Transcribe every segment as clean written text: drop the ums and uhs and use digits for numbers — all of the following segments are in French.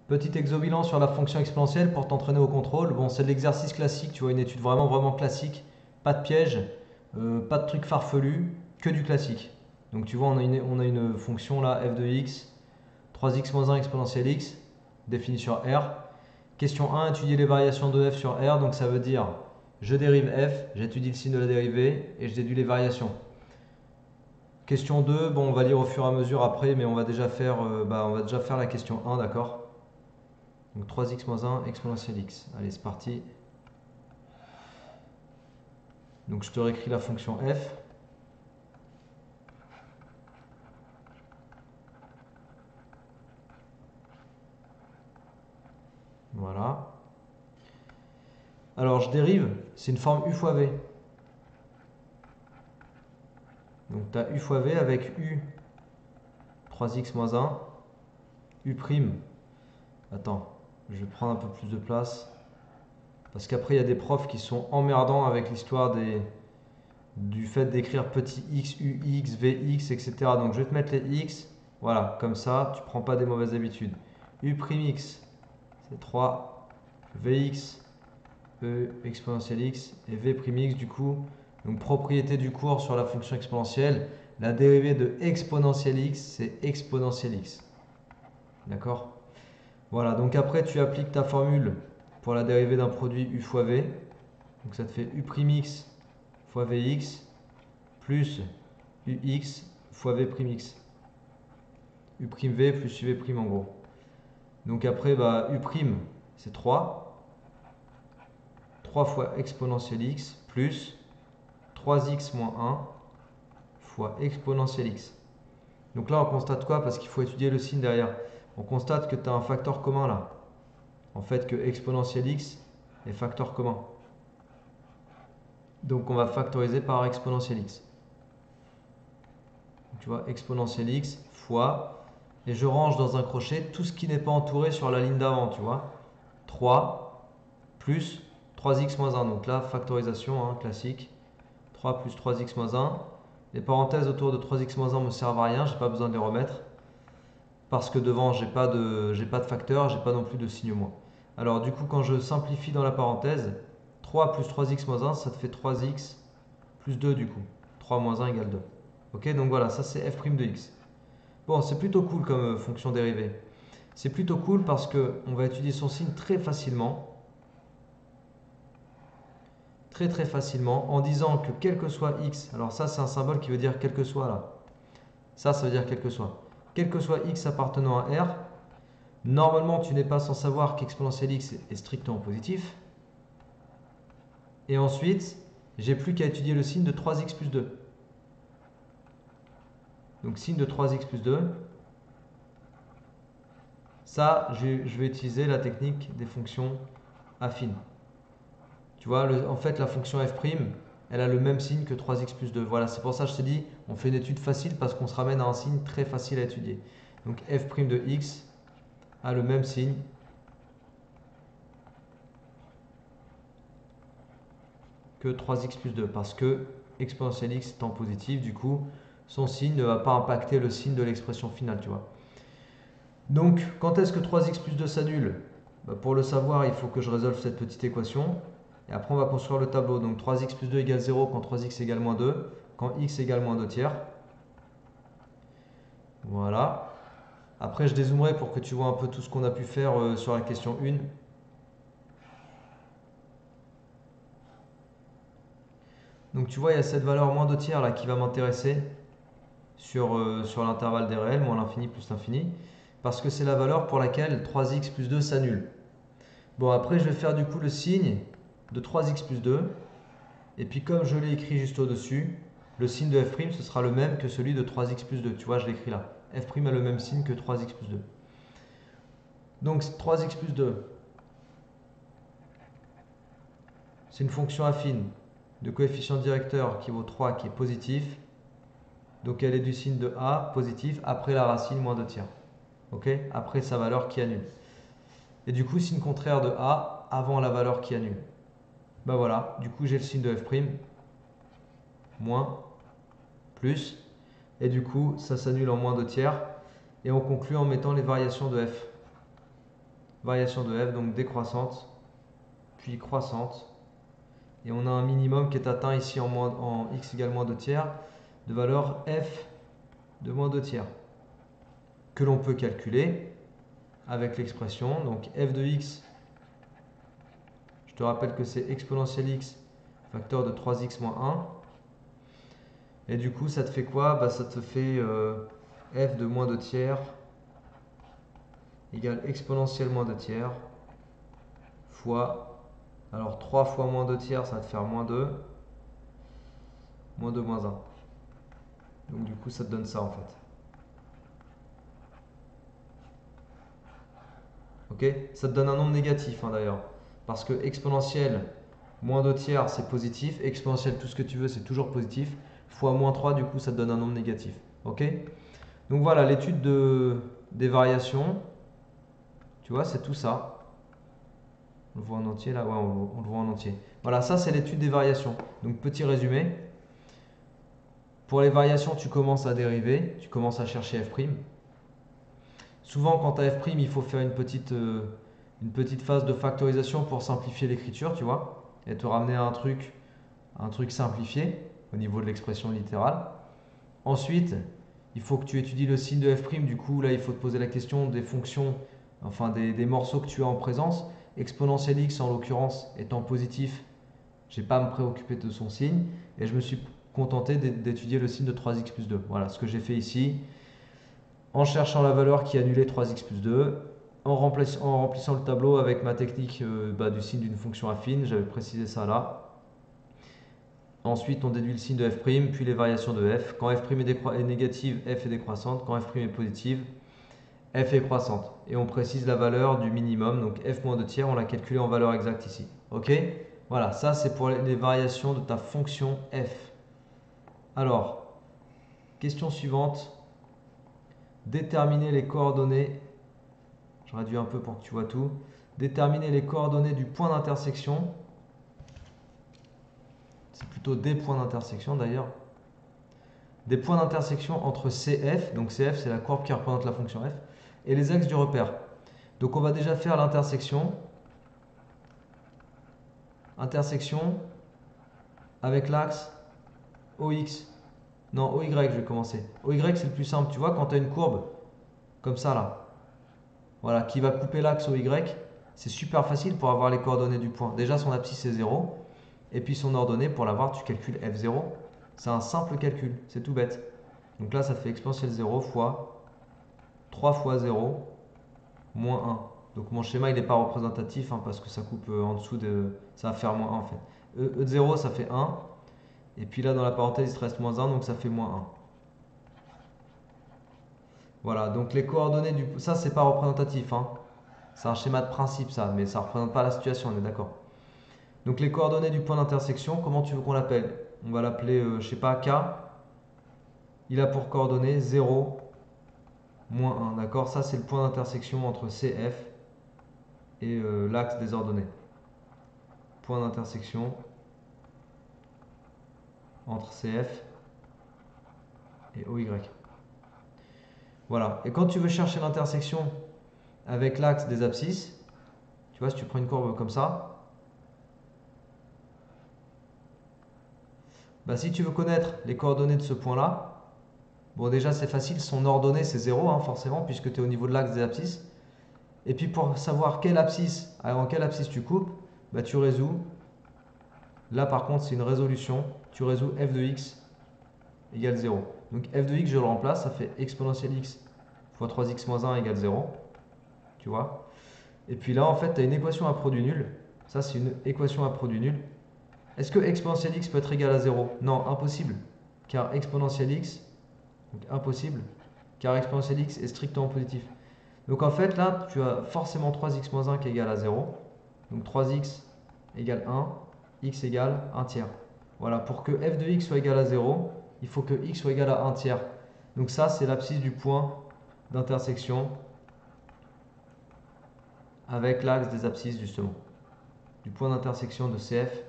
Petit exobilan sur la fonction exponentielle pour t'entraîner au contrôle. Bon, c'est de l'exercice classique, tu vois, une étude vraiment classique. Pas de piège, pas de truc farfelu, que du classique. Donc tu vois, on a une fonction là, f de x, 3x moins 1 exponentielle x, définie sur R. Question 1, étudier les variations de f sur R. Donc ça veut dire, je dérive f, j'étudie le signe de la dérivée et je déduis les variations. Question 2, bon, on va lire au fur et à mesure après, mais on va déjà faire la question 1, d'accord? Donc 3x moins 1 exponentielle x. Allez, c'est parti. Donc je te réécris la fonction f. Voilà. Alors je dérive, c'est une forme u fois v. Donc tu as u fois v avec u 3x moins 1, u prime. Attends, je vais prendre un peu plus de place. Parce qu'après, il y a des profs qui sont emmerdants avec l'histoire du fait d'écrire petit x, ux, vx, etc. Donc je vais te mettre les x. Voilà, comme ça, tu prends pas des mauvaises habitudes. U prime x, c'est 3. Vx, e exponentielle x et v prime x du coup. Donc propriété du cours sur la fonction exponentielle. La dérivée de exponentielle x, c'est exponentielle x. D'accord? Voilà, donc après tu appliques ta formule pour la dérivée d'un produit u fois v. Donc ça te fait u prime x fois vx plus ux fois v prime x. U prime v plus uv prime en gros. Donc après, bah, u prime c'est 3. 3 fois exponentielle x plus 3x moins 1 fois exponentielle x. Donc là, on constate quoi? Parce qu'il faut étudier le signe derrière. On constate que tu as un facteur commun là. En fait, que exponentielle x est facteur commun. Donc on va factoriser par exponentielle x. Donc, tu vois, exponentielle x fois, et je range dans un crochet tout ce qui n'est pas entouré sur la ligne d'avant, tu vois. 3 plus 3x moins 1. Donc là, factorisation hein, classique. 3 plus 3x moins 1. Les parenthèses autour de 3x moins 1 ne me servent à rien, je n'ai pas besoin de les remettre. Parce que devant, j'ai pas de facteur, j'ai pas non plus de signe moins. Alors du coup, quand je simplifie dans la parenthèse, 3 plus 3x moins 1, ça te fait 3x plus 2 du coup. 3 moins 1 égale 2. Ok, donc voilà, ça c'est f' de x. Bon, c'est plutôt cool comme fonction dérivée. C'est plutôt cool parce qu'on va étudier son signe très facilement. Très facilement en disant que quel que soit x, alors ça c'est un symbole qui veut dire quel que soit là. Ça veut dire quel que soit. Quel que soit x appartenant à R, normalement tu n'es pas sans savoir qu'exponentielle x est strictement positif. Et ensuite, j'ai plus qu'à étudier le signe de 3x plus 2. Donc signe de 3x plus 2. Ça, je vais utiliser la technique des fonctions affines. Tu vois, en fait, la fonction f', elle a le même signe que 3x plus 2. Voilà, c'est pour ça que je te dis, on fait une étude facile parce qu'on se ramène à un signe très facile à étudier. Donc f' de x a le même signe que 3x plus 2 parce que exponentielle x étant positif, du coup, son signe ne va pas impacter le signe de l'expression finale, tu vois. Donc, quand est-ce que 3x plus 2 s'annule? Pour le savoir, il faut que je résolve cette petite équation. Et après, on va construire le tableau. Donc, 3x plus 2 égale 0 quand 3x égale moins 2, quand x égale moins 2 tiers. Voilà. Après, je dézoomerai pour que tu vois un peu tout ce qu'on a pu faire sur la question 1. Donc, tu vois, il y a cette valeur moins 2 tiers là qui va m'intéresser sur l'intervalle des réels, moins l'infini plus l'infini. Parce que c'est la valeur pour laquelle 3x plus 2 s'annule. Bon, après, je vais faire du coup le signe de 3x plus 2. Et puis comme je l'ai écrit juste au-dessus, le signe de f' ce sera le même que celui de 3x plus 2. Tu vois, je l'écris là. F' a le même signe que 3x plus 2. Donc 3x plus 2, c'est une fonction affine de coefficient directeur qui vaut 3, qui est positif. Donc elle est du signe de a, positif, après la racine moins 2 tiers. Ok? Après sa valeur qui annule. Et du coup, signe contraire de a avant la valeur qui annule. Ben voilà, du coup j'ai le signe de f', moins, plus. Et du coup, ça s'annule en moins 2 tiers. Et on conclut en mettant les variations de f. variation de f, donc décroissante, puis croissante. Et on a un minimum qui est atteint ici en x égale moins 2 tiers, de valeur f de moins 2 tiers, que l'on peut calculer avec l'expression, donc f de x, je te rappelle que c'est exponentielle x facteur de 3x moins 1. Et du coup, ça te fait quoi? Bah, ça te fait f de moins 2 tiers égale exponentielle moins 2 tiers fois, alors 3 fois moins 2 tiers, ça va te faire moins 2, moins 2 moins 1. Donc du coup, ça te donne ça en fait. Ok? Ça te donne un nombre négatif hein, d'ailleurs. Parce que exponentielle moins 2 tiers, c'est positif. Exponentielle, tout ce que tu veux, c'est toujours positif. Fois moins 3, du coup, ça te donne un nombre négatif. Ok? Donc voilà, l'étude des variations. Tu vois, c'est tout ça. On le voit en entier là? Ouais, on le voit en entier. Voilà, ça c'est l'étude des variations. Donc petit résumé. Pour les variations, tu commences à dériver. Tu commences à chercher f'. Souvent, quand tu as f', il faut faire une petite phase de factorisation pour simplifier l'écriture, tu vois, et te ramener à un truc simplifié au niveau de l'expression littérale. Ensuite, il faut que tu étudies le signe de f'. Du coup, là, il faut te poser la question des fonctions, enfin des morceaux que tu as en présence. Exponentielle x, en l'occurrence, étant positif, je n'ai pas à me préoccuper de son signe. Et je me suis contenté d'étudier le signe de 3x plus 2. Voilà ce que j'ai fait ici. En cherchant la valeur qui annulait 3x plus 2, en remplissant le tableau avec ma technique du signe d'une fonction affine, j'avais précisé ça là. Ensuite, on déduit le signe de f', puis les variations de f. Quand f' est négative, f est décroissante. Quand f' est positive, f est croissante. Et on précise la valeur du minimum, donc f moins 2 tiers, on l'a calculé en valeur exacte ici. Ok? Voilà, ça c'est pour les variations de ta fonction f. Alors, question suivante. Déterminer les coordonnées. Je réduis un peu pour que tu vois tout. Déterminer les coordonnées du point d'intersection. C'est plutôt des points d'intersection d'ailleurs. Des points d'intersection entre CF, donc CF c'est la courbe qui représente la fonction f, et les axes du repère. Donc on va déjà faire l'intersection. Intersection avec l'axe OX. Non, OY je vais commencer. OY c'est le plus simple. Tu vois quand tu as une courbe comme ça là, voilà, qui va couper l'axe OY, c'est super facile pour avoir les coordonnées du point. Déjà son abscisse c'est 0. Et puis son ordonnée, pour l'avoir, tu calcules f0. C'est un simple calcul, c'est tout bête. Donc là, ça te fait exponentielle 0 fois 3 fois 0 moins 1. Donc mon schéma, il n'est pas représentatif hein, parce que ça coupe en dessous de... Ça va faire moins 1 en fait. E de 0, ça fait 1. Et puis là, dans la parenthèse, il te reste moins 1, donc ça fait moins 1. Voilà, donc les coordonnées du... Ça, c'est pas représentatif. Hein. C'est un schéma de principe, ça, mais ça ne représente pas la situation, on est d'accord. Donc les coordonnées du point d'intersection, comment tu veux qu'on l'appelle? On va l'appeler, je sais pas, K. Il a pour coordonnées 0, moins 1. D'accord? Ça, c'est le point d'intersection entre CF et l'axe des ordonnées. Point d'intersection entre CF et OY. Voilà. Et quand tu veux chercher l'intersection avec l'axe des abscisses, tu vois, si tu prends une courbe comme ça, bah, si tu veux connaître les coordonnées de ce point-là, bon, déjà, c'est facile. Son ordonnée, c'est 0, hein, forcément, puisque tu es au niveau de l'axe des abscisses. Et puis, pour savoir quelle abscisse, en quelle abscisse tu coupes, bah, tu résous. Là, par contre, c'est une résolution. Tu résous f de x égale 0. Donc f de x, je le remplace, ça fait exponentielle x fois 3x moins 1 égale 0. Tu vois? Et puis là, en fait, tu as une équation à produit nul. Ça, c'est une équation à produit nul. Est-ce que exponentielle x peut être égal à 0? Non, impossible. Car exponentielle x, donc impossible, car exponentielle x est strictement positif. Donc en fait, là, tu as forcément 3x moins 1 qui est égal à 0. Donc 3x égale 1, x égale 1 tiers. Voilà, pour que f de x soit égal à 0, il faut que x soit égal à 1 tiers. Donc ça, c'est l'abscisse du point d'intersection avec l'axe des abscisses, justement. Du point d'intersection de CF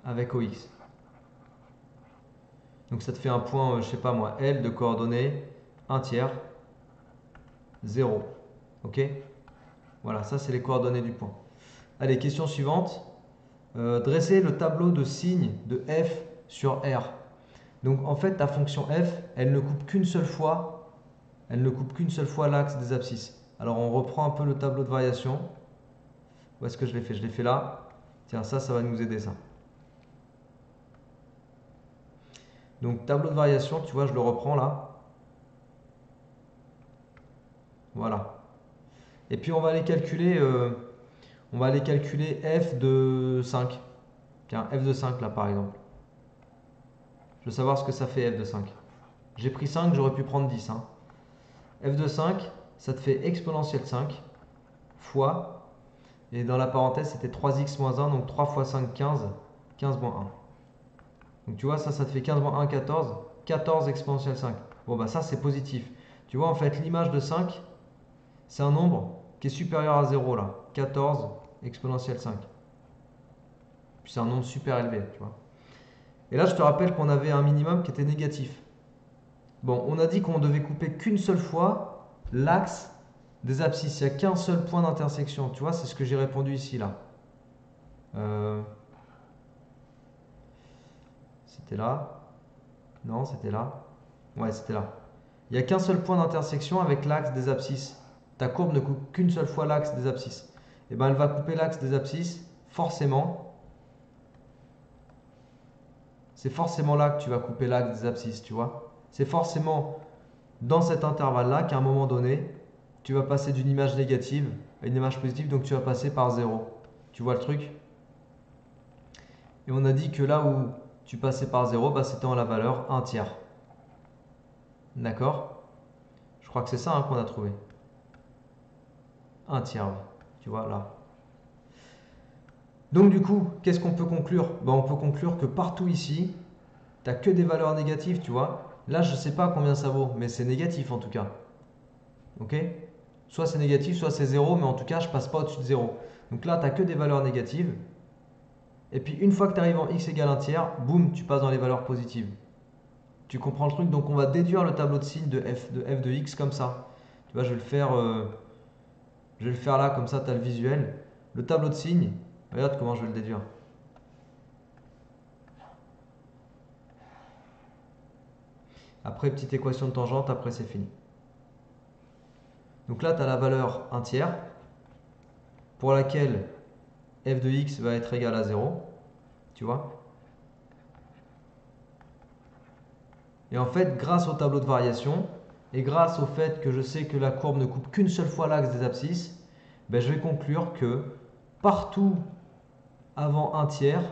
avec OX. Donc ça te fait un point, je sais pas moi, L de coordonnées 1 tiers. 0. Ok? Voilà, ça c'est les coordonnées du point. Allez, question suivante. Dresser le tableau de signes de f sur R. Donc en fait, ta fonction f, elle ne coupe qu'une seule fois. Elle ne coupe qu'une seule fois l'axe des abscisses. Alors on reprend un peu le tableau de variation. Où est-ce que je l'ai fait? Je l'ai fait là. Tiens, ça va nous aider ça. Donc tableau de variation, tu vois, je le reprends là. Voilà. Et puis on va aller calculer f de 5. Tiens, f de 5 là par exemple. Je veux savoir ce que ça fait f de 5. J'ai pris 5, j'aurais pu prendre 10. Hein. F de 5, ça te fait exponentielle 5 fois, et dans la parenthèse c'était 3x moins 1, donc 3 fois 5, 15, 15 moins 1. Donc tu vois, ça te fait 15 moins 1, 14, 14 exponentielle 5. Bon bah ça c'est positif. Tu vois en fait l'image de 5, c'est un nombre qui est supérieur à 0 là, 14 exponentielle 5. Puis c'est un nombre super élevé, tu vois. Et là je te rappelle qu'on avait un minimum qui était négatif. Bon, on a dit qu'on devait couper qu'une seule fois l'axe des abscisses. Il n'y a qu'un seul point d'intersection. Tu vois, c'est ce que j'ai répondu ici, là. C'était là. Non, c'était là. Ouais, c'était là. Il n'y a qu'un seul point d'intersection avec l'axe des abscisses. Ta courbe ne coupe qu'une seule fois l'axe des abscisses. Et bien, elle va couper l'axe des abscisses, forcément. C'est forcément là que tu vas couper l'axe des abscisses, tu vois. C'est forcément dans cet intervalle-là qu'à un moment donné, tu vas passer d'une image négative à une image positive, donc tu vas passer par 0. Tu vois le truc? Et on a dit que là où tu passais par 0, bah, c'était en la valeur 1 tiers. D'accord? Je crois que c'est ça hein, qu'on a trouvé. 1 tiers, tu vois, là. Donc du coup, qu'est-ce qu'on peut conclure? Bah, on peut conclure que partout ici, tu n'as que des valeurs négatives, tu vois. Là, je ne sais pas combien ça vaut, mais c'est négatif en tout cas. Ok? Soit c'est négatif, soit c'est 0, mais en tout cas, je passe pas au-dessus de 0. Donc là, tu n'as que des valeurs négatives. Et puis, une fois que tu arrives en x égale 1 tiers, boum, tu passes dans les valeurs positives. Tu comprends le truc? Donc, on va déduire le tableau de signes de f de x comme ça. Tu vois, je vais le faire là, comme ça, tu as le visuel. Le tableau de signes, regarde comment je vais le déduire. Après, petite équation de tangente, après c'est fini. Donc là, tu as la valeur 1 tiers, pour laquelle f de x va être égal à 0. Tu vois? Et en fait, grâce au tableau de variation, et grâce au fait que je sais que la courbe ne coupe qu'une seule fois l'axe des abscisses, ben, je vais conclure que partout avant 1 tiers,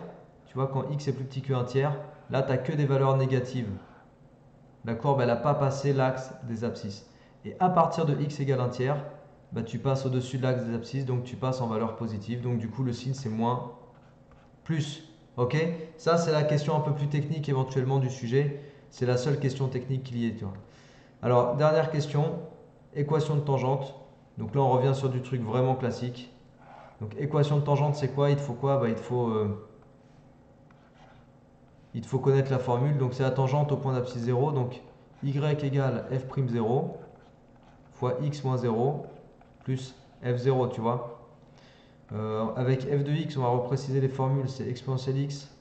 tu vois, quand x est plus petit que 1 tiers, là, tu n'as que des valeurs négatives. La courbe, elle n'a pas passé l'axe des abscisses. Et à partir de x égale 1 tiers, bah, tu passes au-dessus de l'axe des abscisses, donc tu passes en valeur positive. Donc du coup, le signe, c'est moins plus. Ok? Ça, c'est la question un peu plus technique éventuellement du sujet. C'est la seule question technique qu'il y ait. Tu vois. Alors, dernière question, équation de tangente. Donc là, on revient sur du truc vraiment classique. Donc équation de tangente, c'est quoi? Il te faut quoi? Bah, il te faut connaître la formule. Donc c'est la tangente au point d'abscisse 0. Donc y égale f'0 fois x moins 0 plus f0, tu vois. Avec f de x, on va repréciser les formules. C'est exponentielle x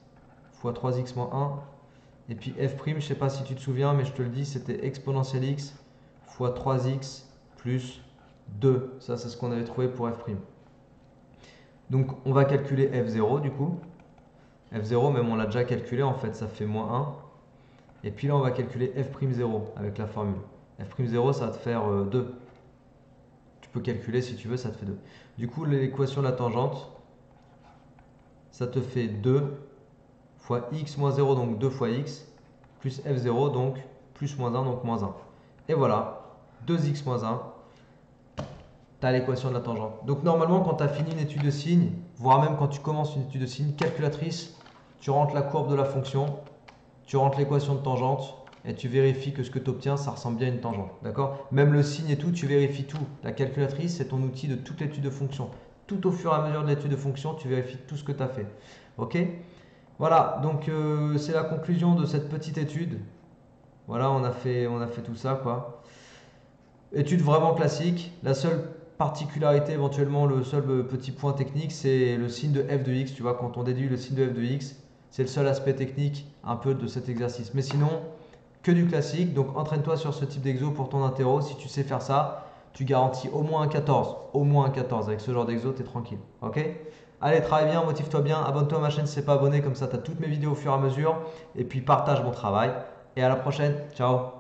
fois 3x moins 1. Et puis f', je ne sais pas si tu te souviens, mais je te le dis, c'était exponentielle x fois 3x plus 2. Ça, c'est ce qu'on avait trouvé pour f'. Donc, on va calculer f0 du coup. f0, même on l'a déjà calculé, en fait, ça fait moins 1. Et puis là, on va calculer f'0 avec la formule. f'0, ça va te faire 2. Tu peux calculer si tu veux, ça te fait 2. Du coup, l'équation de la tangente, ça te fait 2 fois x moins 0, donc 2 fois x, plus f0, donc plus moins 1, donc moins 1. Et voilà, 2x moins 1, tu as l'équation de la tangente. Donc normalement, quand tu as fini une étude de signe, voire même quand tu commences une étude de signe, calculatrice, tu rentres la courbe de la fonction, tu rentres l'équation de tangente, et tu vérifies que ce que tu obtiens, ça ressemble bien à une tangente. D'accord? Même le signe et tout, tu vérifies tout. La calculatrice, c'est ton outil de toute l'étude de fonction. Tout au fur et à mesure de l'étude de fonction, tu vérifies tout ce que tu as fait. Ok? Voilà, donc c'est la conclusion de cette petite étude. Voilà, on a fait tout ça, quoi. Étude vraiment classique. La seule particularité, éventuellement, le seul petit point technique, c'est le signe de f de x. Tu vois, quand on déduit le signe de f de x, c'est le seul aspect technique un peu de cet exercice. Mais sinon, que du classique. Donc entraîne-toi sur ce type d'exo pour ton interro. Si tu sais faire ça, tu garantis au moins un 14. Au moins un 14. Avec ce genre d'exo, tu es tranquille. Ok? Allez, travaille bien, motive-toi bien. Abonne-toi à ma chaîne si ce n'est pas abonné. Comme ça, tu as toutes mes vidéos au fur et à mesure. Et puis partage mon travail. Et à la prochaine. Ciao!